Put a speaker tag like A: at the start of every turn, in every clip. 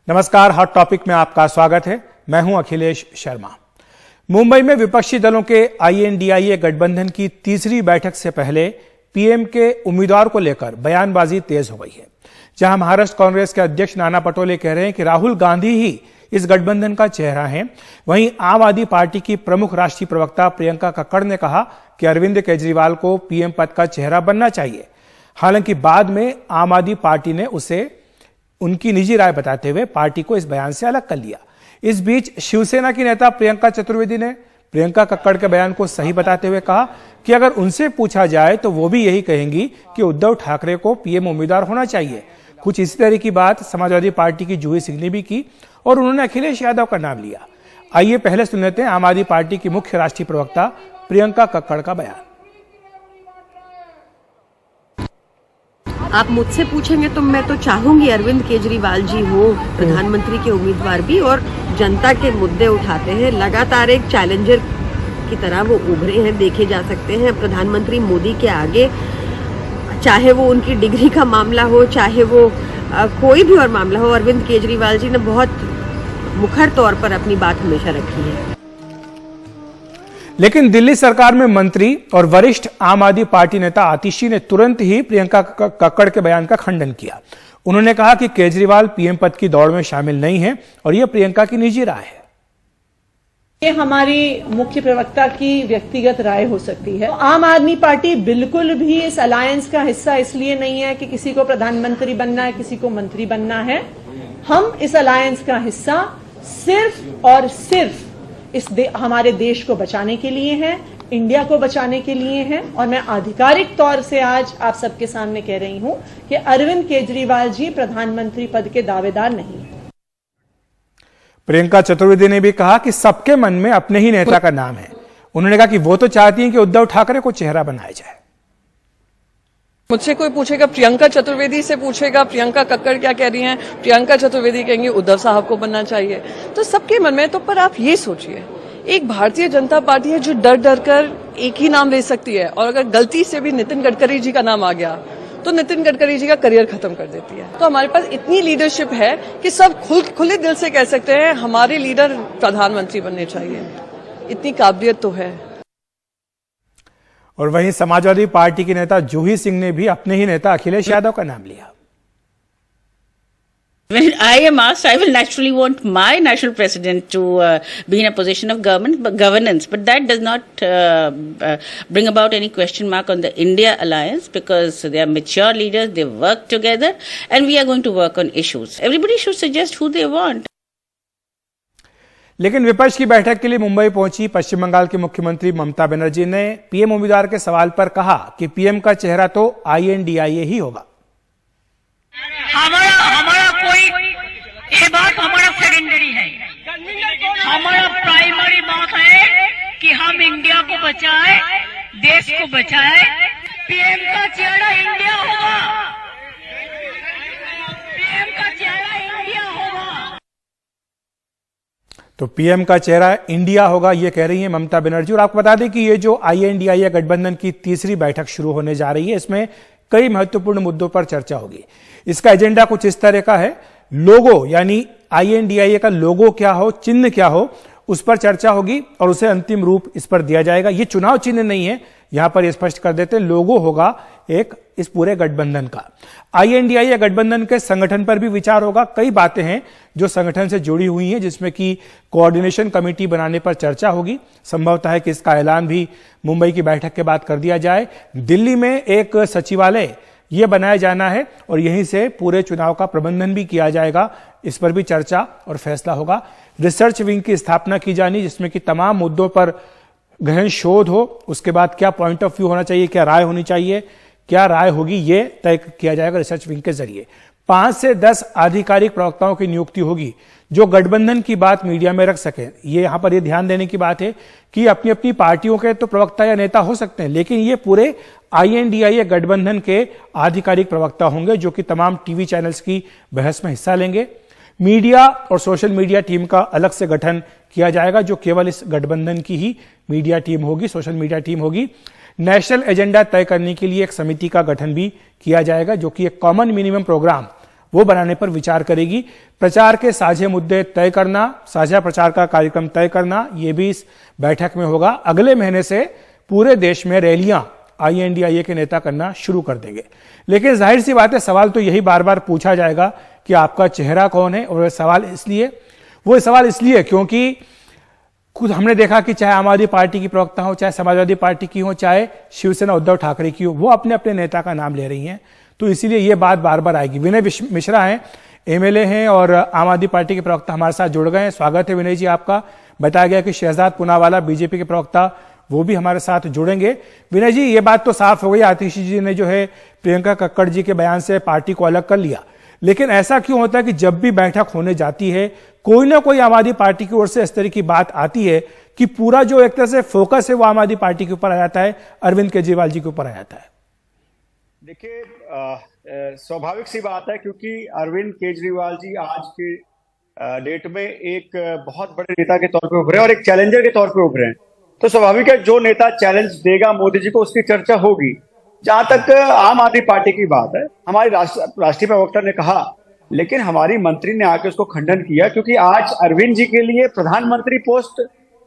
A: नमस्कार, hot topic में आपका स्वागत है। मैं हूं अखिलेश शर्मा। मुंबई में विपक्षी दलों के आईएनडीआईए गठबंधन की तीसरी बैठक से पहले पीएम के उम्मीदवार को लेकर बयानबाजी तेज हो गई है। जहां महाराष्ट्र कांग्रेस के अध्यक्ष नाना पटोले कह रहे हैं कि राहुल गांधी ही इस गठबंधन का चेहरा है, वहीं आम आदमी पार्टी की प्रमुख राष्ट्रीय प्रवक्ता प्रियंका कक्कड़ ने कहा कि अरविंद केजरीवाल को पीएम पद का चेहरा बनना चाहिए। हालांकि बाद में आम आदमी पार्टी ने उसे उनकी निजी राय बताते हुए पार्टी को इस बयान से अलग कर लिया। इस बीच शिवसेना की नेता प्रियंका चतुर्वेदी ने प्रियंका कक्कड़ के बयान को सही बताते हुए कहा कि अगर उनसे पूछा जाए तो वो भी यही कहेंगी कि उद्धव ठाकरे को पीएम उम्मीदवार होना चाहिए। कुछ इसी तरह की बात समाजवादी पार्टी की जूही सिंह ने भी की और उन्होंने अखिलेश यादव का नाम लिया। आइए पहले सुन लेते हैं आम आदमी पार्टी की मुख्य राष्ट्रीय प्रवक्ता प्रियंका कक्कड़ का बयान।
B: आप मुझसे पूछेंगे तो मैं तो चाहूंगी अरविंद केजरीवाल जी हो प्रधानमंत्री के उम्मीदवार भी, और जनता के मुद्दे उठाते हैं, लगातार एक चैलेंजर की तरह वो उभरे हैं, देखे जा सकते हैं प्रधानमंत्री मोदी के आगे। चाहे वो उनकी डिग्री का मामला हो, चाहे वो कोई भी और मामला हो, अरविंद केजरीवाल जी ने बहुत मुखर तौर पर अपनी बात हमेशा रखी है।
A: लेकिन दिल्ली सरकार में मंत्री और वरिष्ठ आम आदमी पार्टी नेता आतिशी ने तुरंत ही प्रियंका कक्कड़ के बयान का खंडन किया। उन्होंने कहा कि केजरीवाल पीएम पद की दौड़ में शामिल नहीं है और यह प्रियंका की निजी राय है।
C: ये हमारी मुख्य प्रवक्ता की व्यक्तिगत राय हो सकती है। आम आदमी पार्टी बिल्कुल भी इस अलायंस का हिस्सा इसलिए नहीं है कि किसी को प्रधानमंत्री बनना है, किसी को मंत्री बनना है। हम इस अलायंस का हिस्सा सिर्फ और सिर्फ हमारे देश को बचाने के लिए हैं, इंडिया को बचाने के लिए हैं। और मैं आधिकारिक तौर से आज आप सबके सामने कह रही हूं कि अरविंद केजरीवाल जी प्रधानमंत्री पद के दावेदार नहीं हैं।
A: प्रियंका चतुर्वेदी ने भी कहा कि सबके मन में अपने ही नेता का नाम है। उन्होंने कहा कि वो तो चाहती हैं कि उद्धव ठाकरे को चेहरा बनाया जाए।
D: मुझसे कोई पूछेगा, प्रियंका चतुर्वेदी से पूछेगा प्रियंका कक्कड़ क्या कह रही हैं, प्रियंका चतुर्वेदी कहेंगे उद्धव साहब को बनना चाहिए। तो सबके मन में तो, पर आप ये सोचिए, एक भारतीय जनता पार्टी है जो डर डर कर एक ही नाम ले सकती है, और अगर गलती से भी नितिन गडकरी जी का नाम आ गया तो नितिन गडकरी जी का करियर खत्म कर देती है। तो हमारे पास इतनी लीडरशिप है कि सब खुले दिल से कह सकते हैं हमारे लीडर प्रधानमंत्री बनने चाहिए। इतनी काबिलियत तो है।
A: और वहीं समाजवादी पार्टी की नेता जूही सिंह ने भी अपने ही नेता अखिलेश यादव का नाम लिया।
E: When I am asked, I will naturally want my national president to be in a position of governance, but that does not bring about any question mark on the India alliance, because they are mature leaders, they work together, and we are going to work on issues. Everybody should suggest who they want.
A: लेकिन विपक्ष की बैठक के लिए मुंबई पहुंची पश्चिम बंगाल की मुख्यमंत्री ममता बनर्जी ने पीएम उम्मीदवार के सवाल पर कहा कि पीएम का चेहरा तो आईएनडीआईए ही होगा।
F: हमारा कोई ये बात हमारा सेकेंडरी है। हमारा प्राइमरी बात है कि हम इंडिया को बचाए, देश को बचाए। पीएम का चेहरा इंडिया होगा, पीएम का चेहरा इंडिया होगा।
A: तो पीएम का चेहरा इंडिया होगा, ये कह रही हैं ममता बनर्जी। और आपको बता दें कि ये जो आईएनडीआईए गठबंधन की तीसरी बैठक शुरू होने जा रही है, इसमें कई महत्वपूर्ण मुद्दों पर चर्चा होगी। इसका एजेंडा कुछ इस तरह का है। लोगो, यानी आईएनडीआईए का लोगो क्या हो, चिन्ह क्या हो, उस पर चर्चा होगी और उसे अंतिम रूप इस पर दिया जाएगा। ये चुनाव चिन्ह नहीं है, यहां पर स्पष्ट कर देते हैं, लोगो होगा एक इस पूरे गठबंधन का। आईएनडीआईए गठबंधन के संगठन पर भी विचार होगा। कई बातें हैं जो संगठन से जुड़ी हुई हैं, जिसमें कि कोऑर्डिनेशन कमेटी बनाने पर चर्चा होगी। संभवतः है कि इसका ऐलान भी मुंबई की बैठक के बाद कर दिया जाए। दिल्ली में एक सचिवालय यह बनाया जाना है और यहीं से पूरे चुनाव का प्रबंधन भी किया जाएगा। इस पर भी चर्चा और फैसला होगा। रिसर्च विंग की स्थापना की जानी, जिसमें कि तमाम मुद्दों पर गहन शोध हो। उसके बाद क्या पॉइंट ऑफ व्यू होना चाहिए, क्या राय होनी चाहिए, क्या राय होगी, ये तय किया जाएगा रिसर्च विंग के जरिए। 5 से 10 आधिकारिक प्रवक्ताओं की नियुक्ति होगी जो गठबंधन की बात मीडिया में रख सके। ये यहां पर ये ध्यान देने की बात है कि अपनी अपनी पार्टियों के तो प्रवक्ता या नेता हो सकते हैं, लेकिन ये पूरे आईएनडीआईए गठबंधन के आधिकारिक प्रवक्ता होंगे जो कि तमाम टीवी चैनल्स की बहस में हिस्सा लेंगे। मीडिया और सोशल मीडिया टीम का अलग से गठन किया जाएगा जो केवल इस गठबंधन की ही मीडिया टीम होगी, सोशल मीडिया टीम होगी। नेशनल एजेंडा तय करने के लिए एक समिति का गठन भी किया जाएगा जो कि एक कॉमन मिनिमम प्रोग्राम वो बनाने पर विचार करेगी। प्रचार के साझे मुद्दे तय करना, साझा प्रचार का कार्यक्रम तय करना, ये भी इस बैठक में होगा। अगले महीने से पूरे देश में रैलियां INDIA के नेता करना शुरू कर देंगे। लेकिन जाहिर सी बात है, सवाल तो यही बार बार पूछा जाएगा कि आपका चेहरा कौन है। और वो सवाल इसलिए क्योंकि खुद हमने देखा कि चाहे आम आदमी पार्टी की प्रवक्ता हो, चाहे समाजवादी पार्टी की हो, चाहे शिवसेना उद्धव ठाकरे की हो, वो अपने अपने नेता का नाम ले रही हैं। तो इसीलिए ये बात बार बार आएगी। विनय मिश्रा हैं, MLA हैं और आम आदमी पार्टी के प्रवक्ता हमारे साथ जुड़ गए हैं। स्वागत है विनय जी आपका। बताया गया कि शहजाद पूनावाला BJP के प्रवक्ता वो भी हमारे साथ जुड़ेंगे। विनय जी, ये बात तो साफ हो गई, आतिशी जी ने जो है प्रियंका कक्कड़ जी के बयान से पार्टी को अलग कर लिया। लेकिन ऐसा क्यों होता है कि जब भी बैठक होने जाती है, कोई ना कोई आम आदमी पार्टी की ओर से इस तरह की बात आती है कि पूरा जो एक तरह से फोकस है वो आम आदमी पार्टी के ऊपर आ जाता है, अरविंद केजरीवाल जी के ऊपर आ जाता है?
G: देखिए, स्वाभाविक सी बात है, क्योंकि अरविंद केजरीवाल जी आज के डेट में एक बहुत बड़े नेता के तौर पे उभरे और एक चैलेंजर के तौर पे उभरे हैं। तो स्वाभाविक है, जो नेता चैलेंज देगा मोदी जी को, उसकी चर्चा होगी। जहां तक आम आदमी पार्टी की बात है, हमारे राष्ट्रीय प्रवक्ता ने कहा, लेकिन हमारी मंत्री ने आके उसको खंडन किया, क्योंकि आज अरविंद जी के लिए प्रधानमंत्री पोस्ट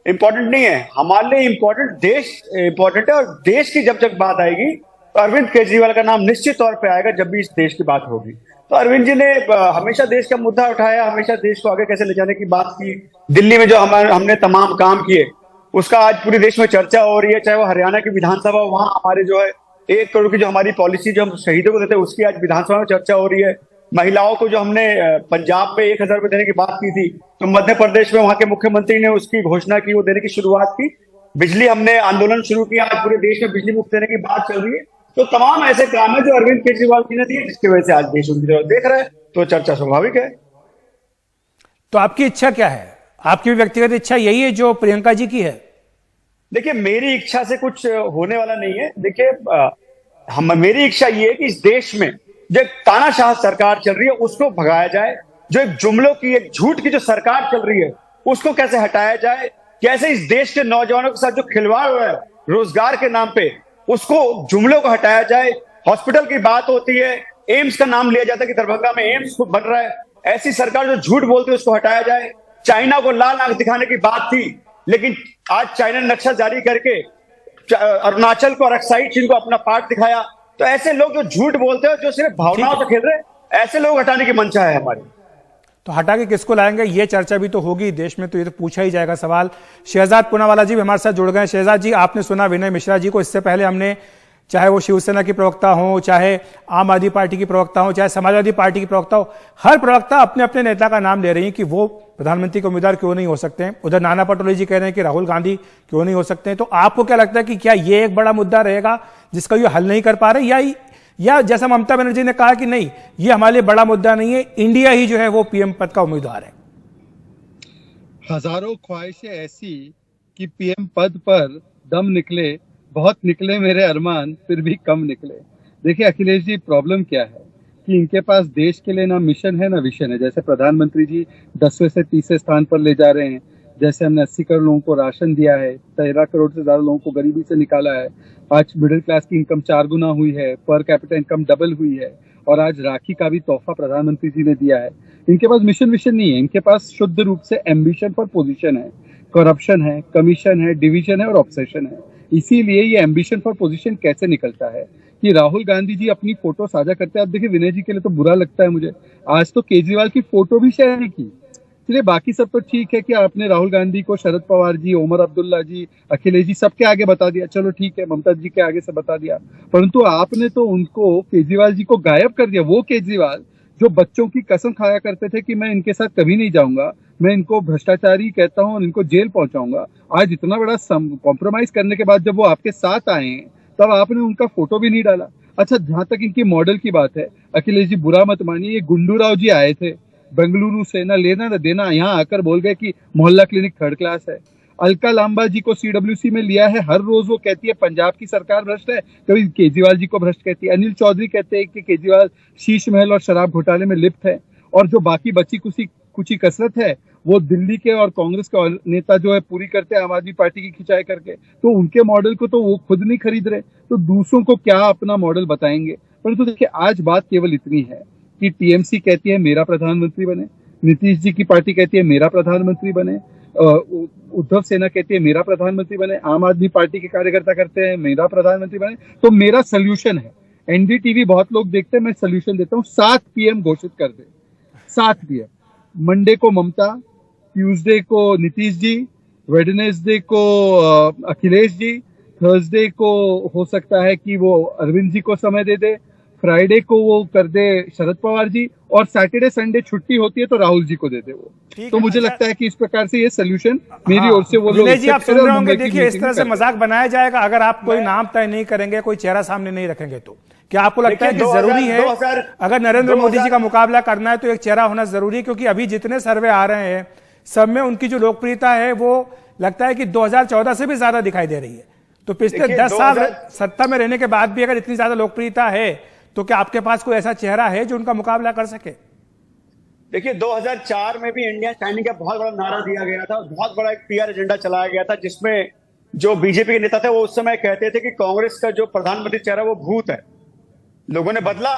G: इंपॉर्टेंट नहीं है, हमारे लिए इंपॉर्टेंट देश इंपॉर्टेंट है। और देश की जब बात आएगी तो अरविंद केजरीवाल का नाम निश्चित तौर पे आएगा जब भी इस देश की बात होगी। तो अरविंद जी ने हमेशा देश का मुद्दा उठाया, हमेशा देश को आगे कैसे ले जाने की बात की। दिल्ली में जो हमने तमाम काम किए, उसका आज पूरे देश में चर्चा हो रही है। चाहे वो हरियाणा की विधानसभा, वहां हमारे जो है 1 करोड़ की जो हमारी पॉलिसी जो हम शहीदों को देते हैं, उसकी आज विधानसभा में चर्चा हो रही है। महिलाओं को जो हमने पंजाब में 1000 रुपए देने की बात की थी, तो मध्य प्रदेश में वहां के मुख्यमंत्री ने उसकी घोषणा की, वो देने की शुरुआत की। बिजली हमने आंदोलन शुरू किया, आज पूरे देश में बिजली मुफ्त देने की बात चल रही है। तो तमाम ऐसे काम है जो अरविंद केजरीवाल जी ने दिए, जिसकी वजह से आज देश उनकी तरफ देख रहा है। तो चर्चा स्वाभाविक है।
A: तो आपकी इच्छा क्या है? आपकी व्यक्तिगत इच्छा यही है जो प्रियंका जी की है?
G: देखिए, मेरी इच्छा से कुछ होने वाला नहीं है। देखिए, मेरी इच्छा ये है कि इस देश में जो एक तानाशाह सरकार चल रही है उसको भगाया जाए। जो एक जुमलों की, एक झूठ की जो सरकार चल रही है उसको कैसे हटाया जाए। कैसे इस देश के नौजवानों के साथ जो खिलवाड़ हो रहा है रोजगार के नाम पे, उसको जुमलों को हटाया जाए। हॉस्पिटल की बात होती है, एम्स का नाम लिया जाता है कि दरभंगा में एम्स बन रहा है। ऐसी सरकार जो झूठ बोलती है उसको हटाया जाए। चाइना को लाल आंख दिखाने की बात थी, लेकिन आज चाइना ने नक्शा जारी करके अरुणाचल को और अक्साई चीन को अपना पार्ट दिखाया। तो ऐसे लोग जो झूठ बोलते हैं, जो सिर्फ भावनाओं से खेल रहे हैं, ऐसे लोग हटाने की मंशा है हमारी।
A: तो हटा के किसको लाएंगे, ये चर्चा भी तो होगी देश में, तो ये तो पूछा ही जाएगा सवाल। शहजाद पूनावाला जी भी हमारे साथ जुड़ गए। शहजाद जी, आपने सुना विनय मिश्रा जी को। इससे पहले हमने, चाहे वो शिवसेना की प्रवक्ता हो, चाहे आम आदमी पार्टी की प्रवक्ता हो, चाहे समाजवादी पार्टी की प्रवक्ता हो, हर प्रवक्ता अपने अपने नेता का नाम ले रही है कि वो प्रधानमंत्री के उम्मीदवार क्यों नहीं हो सकते हैं। उधर नाना पटोले जी कह रहे हैं कि राहुल गांधी क्यों नहीं हो सकते हैं। तो आपको क्या लगता है कि क्या ये एक बड़ा मुद्दा रहेगा जिसका ये हल नहीं कर पा रहे, या जैसा ममता बनर्जी ने कहा कि नहीं, ये हमारे लिए बड़ा मुद्दा नहीं है, इंडिया ही जो है वो PM पद का उम्मीदवार है?
H: हजारों ख्वाहिशें ऐसी कि PM पद पर दम निकले, बहुत निकले मेरे अरमान, फिर भी कम निकले। देखिए अखिलेश जी, प्रॉब्लम क्या है कि इनके पास देश के लिए ना मिशन है ना विजन है। जैसे प्रधानमंत्री जी 10वें से 30वें स्थान पर ले जा रहे हैं, जैसे हमने 80 करोड़ लोगों को राशन दिया है, 13 करोड़ से ज्यादा लोगों को गरीबी से निकाला है, आज मिडिल क्लास की इनकम 4 गुना हुई है, पर कैपिटा इनकम डबल हुई है, और आज राखी का भी तोहफा प्रधानमंत्री जी ने दिया है। इनके पास मिशन विशन नहीं है, इनके पास शुद्ध रूप से एम्बिशन पर पोजीशन है, करप्शन है, कमीशन है, डिवीजन है और ऑब्सेशन है। इसीलिए ये एम्बिशन फॉर पोजीशन कैसे निकलता है कि राहुल गांधी जी अपनी फोटो साझा करते हैं। अब देखिए, विनय जी के लिए तो बुरा लगता है मुझे, आज तो केजरीवाल की फोटो भी शेयर नहीं की। चलिए, बाकी सब तो ठीक है कि आपने राहुल गांधी को शरद पवार जी, ओमर अब्दुल्ला जी, अखिलेश जी सबके आगे बता दिया, चलो ठीक है, ममता जी के आगे से बता दिया, परंतु आपने तो उनको, केजरीवाल जी को गायब कर दिया। वो केजरीवाल जो बच्चों की कसम खाया करते थे कि मैं इनके साथ कभी नहीं जाऊंगा, मैं इनको भ्रष्टाचारी कहता हूं और इनको जेल पहुंचाऊंगा, आज इतना बड़ा कॉम्प्रोमाइज करने के बाद जब वो आपके साथ आए हैं तब आपने उनका फोटो भी नहीं डाला। अच्छा, जहां तक इनकी मॉडल की बात है, अखिलेश जी बुरा मत मानिए, ये गुंडू राव जी आए थे बेंगलुरु से, ना लेना ना देना, यहाँ आकर बोल गए कि मोहल्ला क्लिनिक 3rd क्लास है। अलका लांबा जी को CWC में लिया है, हर रोज वो कहती है पंजाब की सरकार भ्रष्ट है, कभी केजरीवाल जी को भ्रष्ट कहती है। अनिल चौधरी कहते हैं कि केजरीवाल शीश महल और शराब घोटाले में लिप्त है। और जो बाकी बची कुछ कसरत है वो दिल्ली के और कांग्रेस के नेता जो है पूरी करते हैं आम आदमी पार्टी की खिंचाई करके। तो उनके मॉडल को तो वो खुद नहीं खरीद रहे, तो दूसरों को क्या अपना मॉडल बताएंगे। परंतु देखिए, आज बात केवल इतनी है कि टीएमसी कहती है मेरा प्रधानमंत्री बने, नीतीश जी की पार्टी कहती है मेरा प्रधानमंत्री बने, उद्धव सेना कहती है मेरा प्रधानमंत्री बने, आम आदमी पार्टी के कार्यकर्ता करते हैं मेरा प्रधानमंत्री बने। तो मेरा सोल्यूशन है, एनडीटीवी बहुत लोग देखते हैं, मैं सोल्यूशन देता हूँ, 7 PM घोषित कर दे। 7 PM, मंडे को ममता, ट्यूसडे को नीतीश जी, वेडनेसडे को अखिलेश जी, थर्सडे को हो सकता है कि वो अरविंद जी को समय दे दे, फ्राइडे को वो कर दे शरद पवार जी, और सैटरडे संडे छुट्टी होती है तो राहुल जी को दे दे वो। तो मुझे लगता है कि इस प्रकार से ये सोल्यूशन मेरी ओर से वो लोग
A: जी आप सुन रहे होंगे, देखिए इस तरह से मजाक बनाया जाएगा अगर आप कोई नाम तय नहीं करेंगे, कोई चेहरा सामने नहीं रखेंगे तो। क्या आपको लगता है कि जरूरी है अगर नरेंद्र मोदी जी का मुकाबला करना है तो एक चेहरा होना जरूरी है? क्योंकि अभी जितने सर्वे आ रहे हैं सब में उनकी जो लोकप्रियता है वो लगता है कि 2014 से भी ज्यादा दिखाई दे रही है। तो पिछले 10 साल सत्ता में रहने के बाद भी अगर इतनी ज्यादा लोकप्रियता है तो क्या आपके पास कोई ऐसा चेहरा है जो उनका मुकाबला कर सके?
G: देखिए 2004 में भी इंडिया शाइनिंग का बहुत बड़ा नारा दिया गया था, बहुत बड़ा एक PR एजेंडा चलाया गया था, जिसमें जो बीजेपी के नेता थे वो उस समय कहते थे कि कांग्रेस का जो प्रधानमंत्री चेहरा वो भूत है। लोगों ने बदला।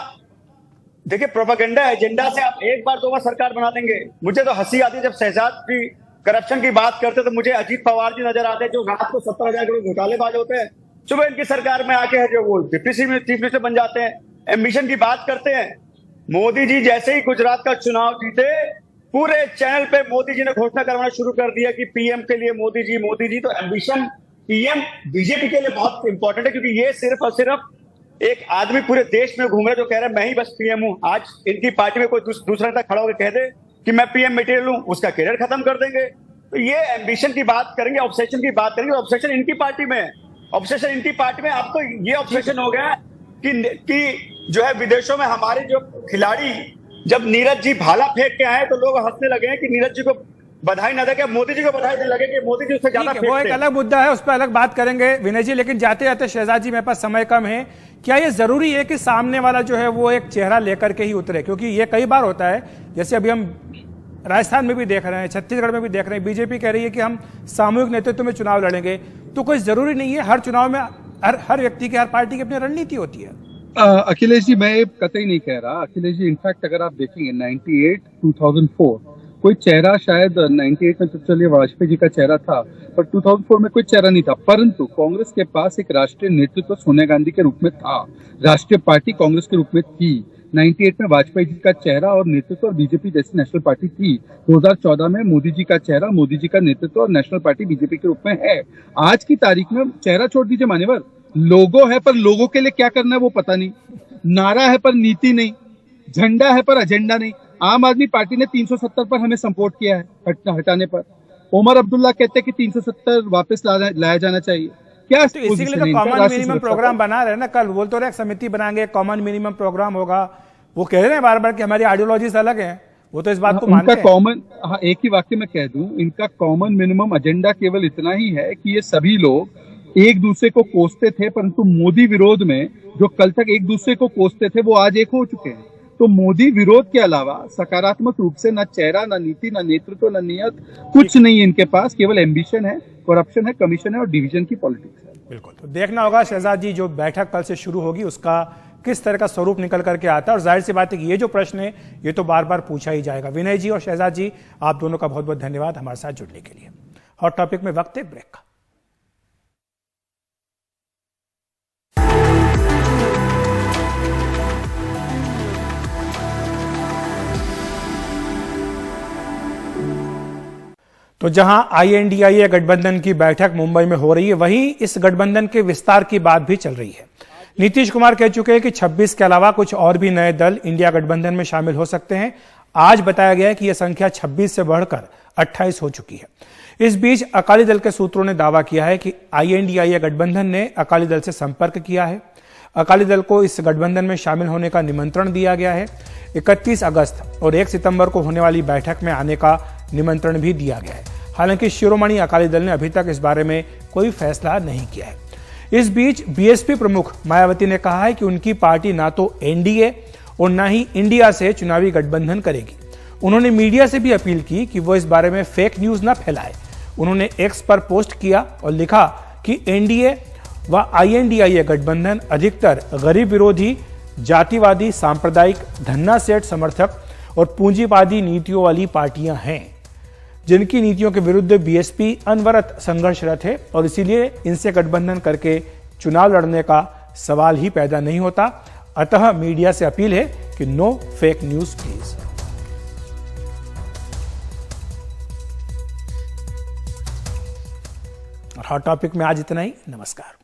G: देखिए प्रोपेगेंडा एजेंडा से आप एक बार 2 बार सरकार बना देंगे। मुझे तो हंसी आती है जब शहजाद की करप्शन की बात करते तो मुझे अजीत पवार जी नजर आते हैं, जो रात को 70,000 करोड़ घोटालेबाज होते हैं, सुबह इनकी सरकार में आके है जो वो डिप्टी चीफ मिनिस्टर बन जाते हैं, एम्बिशन की बात करते हैं। मोदी जी जैसे ही गुजरात का चुनाव जीते, पूरे चैनल पे मोदी जी ने घोषणा करवाना शुरू कर दिया कि PM के लिए मोदी जी। तो एम्बिशन PM बीजेपी के लिए बहुत इंपॉर्टेंट है, क्योंकि ये सिर्फ और सिर्फ एक आदमी पूरे देश में घूम रहा है जो कह रहा है मैं ही बस PM हूं। आज इनकी पार्टी में कोई दूसरा नेता खड़ा होकर कह दे कि मैं PM मटेरियल हूं, उसका कैरियर खत्म कर देंगे। तो ये एम्बिशन की बात करेंगे, ऑब्सेशन की बात करेंगे। ऑब्सेशन इनकी पार्टी में है, ऑब्सेशन इनकी पार्टी में। अब तो ये ऑब्सेशन हो गया कि जो है विदेशों में हमारे जो खिलाड़ी जब नीरज जी भाला फेंक के आए तो लोग हंसने लगे हैं कि नीरज जी को बधाई न देके मोदी जी को बधाई देने लगे कि मोदी जी उससे ज्यादा फेंकते हैं।
A: वो एक अलग मुद्दा है, उस पर अलग बात करेंगे विनय जी। लेकिन जाते जाते शहजाद जी, मेरे पास समय कम है, क्या ये जरूरी है कि सामने वाला जो है वो एक चेहरा लेकर के ही उतरे? क्योंकि ये कई बार होता है, जैसे अभी हम राजस्थान में भी देख रहे हैं, छत्तीसगढ़ में भी देख रहे हैं, बीजेपी कह रही है कि हम सामूहिक नेतृत्व में चुनाव लड़ेंगे। तो कोई जरूरी नहीं है, हर चुनाव में हर व्यक्ति की, हर पार्टी की अपनी रणनीति होती है।
H: अखिलेश जी मैं कतई नहीं कह रहा। अखिलेश जी इनफैक्ट अगर आप देखेंगे 98, 2004 कोई चेहरा, शायद 98 में तो चलिए वाजपेयी जी का चेहरा था, पर 2004 में कोई चेहरा नहीं था। परंतु कांग्रेस के पास एक राष्ट्रीय नेतृत्व सोनिया गांधी के रूप में था, राष्ट्रीय पार्टी कांग्रेस के रूप में थी। 98 में वाजपेयी जी का चेहरा और नेतृत्व और बीजेपी जैसी नेशनल पार्टी थी। 2014 में मोदी जी का चेहरा, मोदी जी का नेतृत्व और नेशनल पार्टी बीजेपी के रूप में है। आज की तारीख में चेहरा छोड़ दीजिए मान्यवर, लोगो है पर लोगों के लिए क्या करना है वो पता नहीं, नारा है पर नीति नहीं, झंडा है पर एजेंडा नहीं। आम आदमी पार्टी ने 370 पर हमें सपोर्ट किया है हटाने पर। उमर अब्दुल्ला कहते हैं कि 370 वापस लाया जाना चाहिए। क्या
A: तो इसी के लिए तो कॉमन मिनिमम प्रोग्राम बना रहे हैं ना। कल बोल तो रहे एक समिति बनाएंगे, कॉमन मिनिमम प्रोग्राम होगा। वो कह रहे हैं बार बार कि हमारी आइडियोलॉजीज अलग है, वो तो इस बात को मानते हैं।
H: कॉमन, हाँ एक ही वाक्य में कह दूं, इनका कॉमन मिनिमम एजेंडा केवल इतना ही है कि ये सभी लोग एक दूसरे को कोसते थे, परंतु मोदी विरोध में जो कल तक एक दूसरे को कोसते थे वो आज एक हो चुके हैं। तो मोदी विरोध के अलावा सकारात्मक रूप से ना चेहरा, ना नीति, ना नेतृत्व, ना नियत, कुछ नहीं है इनके पास। केवल एम्बिशन है, करप्शन है, कमीशन है और डिवीजन की पॉलिटिक्स है।
A: बिल्कुल, तो देखना होगा शहजाद जी, जो बैठक कल से शुरू होगी उसका किस तरह का स्वरूप निकल करके आता है। और जाहिर सी बात है कि ये जो प्रश्न है ये तो बार बार पूछा ही जाएगा। विनय जी और शहजाद जी, आप दोनों का बहुत बहुत धन्यवाद हमारे साथ जुड़ने के लिए। हॉट टॉपिक में वक्त है ब्रेक का। तो जहां INDIA गठबंधन की बैठक मुंबई में हो रही है, वहीं इस गठबंधन के विस्तार की बात भी चल रही है। नीतीश कुमार कह चुके हैं कि 26 के अलावा कुछ और भी नए दल इंडिया गठबंधन में शामिल हो सकते हैं। आज बताया गया है कि यह संख्या 26 से बढ़कर 28 हो चुकी है। इस बीच अकाली दल के सूत्रों ने दावा किया है कि INDIA गठबंधन ने अकाली दल से संपर्क किया है। अकाली दल को इस गठबंधन में शामिल होने का निमंत्रण दिया गया है। 31 अगस्त और 1 सितंबर को होने वाली बैठक में आने का निमंत्रण भी दिया गया है। हालांकि शिरोमणि अकाली दल ने अभी तक इस बारे में कोई फैसला नहीं किया है। इस बीच BSP प्रमुख मायावती ने कहा है कि उनकी पार्टी ना तो NDA और ना ही इंडिया से चुनावी गठबंधन करेगी। उन्होंने मीडिया से भी अपील की कि वो इस बारे में फेक न्यूज न फैलाए। उन्होंने X पर पोस्ट किया और लिखा कि NDA व INDIA गठबंधन अधिकतर गरीब विरोधी जातिवादी, सांप्रदायिक, धन्ना सेठ समर्थक और पूंजीवादी नीतियों वाली पार्टियां हैं, जिनकी नीतियों के विरुद्ध बीएसपी अनवरत संघर्षरत है और इसीलिए इनसे गठबंधन करके चुनाव लड़ने का सवाल ही पैदा नहीं होता। अतः मीडिया से अपील है कि नो फेक न्यूज प्लीज। और हॉट टॉपिक में आज इतना ही। नमस्कार।